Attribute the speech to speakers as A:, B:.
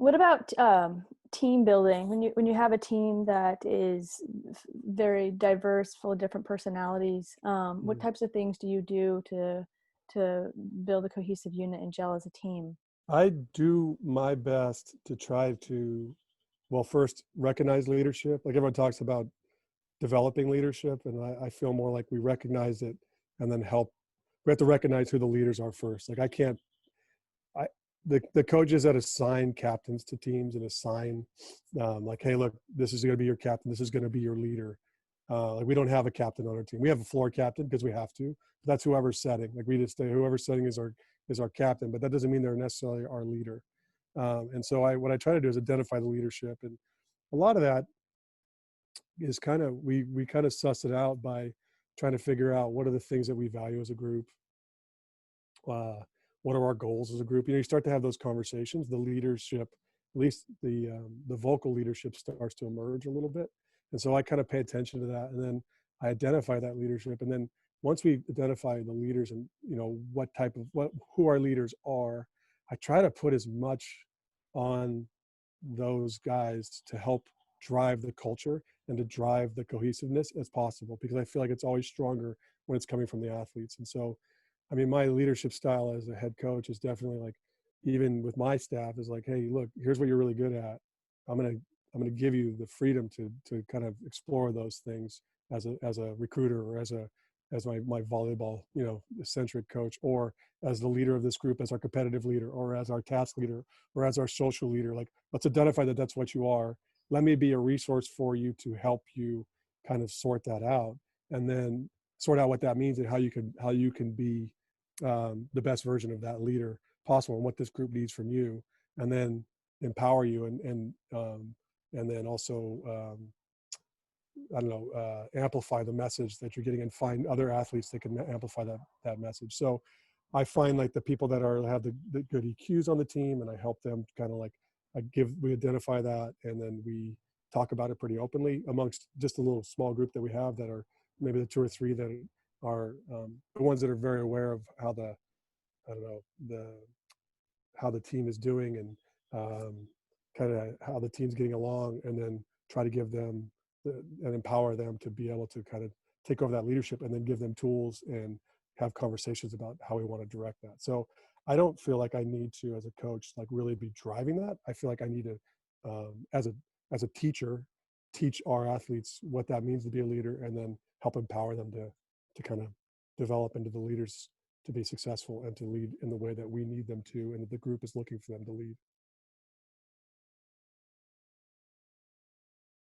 A: What about team building? When you have a team that is very diverse, full of different personalities, what
B: Mm.
A: types of things do you do to build a cohesive unit and gel as a team?
B: I do my best to try to, well, first recognize leadership. Like everyone talks about developing leadership, and I feel more like we recognize it and then help. We have to recognize who the leaders are first. Like I can't, I the coaches that assign captains to teams and assign like, hey, look, this is going to be your captain. This is going to be your leader. Like we don't have a captain on our team. We have a floor captain because we have to. But that's whoever's setting. Like we just say whoever's setting is our captain, but that doesn't mean they're necessarily our leader. And so what I try to do is identify the leadership, and a lot of that is kind of we kind of suss it out by trying to figure out what are the things that we value as a group. uh, what are our goals as a group? You start to have those conversations. The leadership, at least the vocal leadership, starts to emerge a little bit, and so I kind of pay attention to that, and then I identify that leadership, and then once we identify the leaders and what type of what who our leaders are, I try to put as much on those guys to help drive the culture and to drive the cohesiveness as possible, because I feel like it's always stronger when it's coming from the athletes. And so I mean, my leadership style as a head coach is definitely like, even with my staff, is like, hey, look, here's what you're really good at. I'm gonna give you the freedom to kind of explore those things as a recruiter, or as my volleyball centric coach, or as the leader of this group, as our competitive leader, or as our task leader, or as our social leader. Like, let's identify that that's what you are. Let me be a resource for you to help you kind of sort that out, and then sort out what that means and how you can be the best version of that leader possible, and what this group needs from you, and then empower you, and then also I don't know, amplify the message that you're getting, and find other athletes that can amplify that message. So I find like the people that have the good EQs on the team, and I help them kind of like, we identify that, and then we talk about it pretty openly amongst just a little small group that we have, that are maybe the two or three that are the ones that are very aware of how the I don't know how the team is doing, and kind of how the team's getting along, and then try to give them and empower them to be able to kind of take over that leadership, and then give them tools and have conversations about how we want to direct that. So I don't feel like I need to, as a coach, like really be driving that. I feel like I need to, as a teacher, teach our athletes what that means to be a leader, and then help empower them to kind of develop into the leaders to be successful and to lead in the way that we need them to, and that the group is looking for them to lead.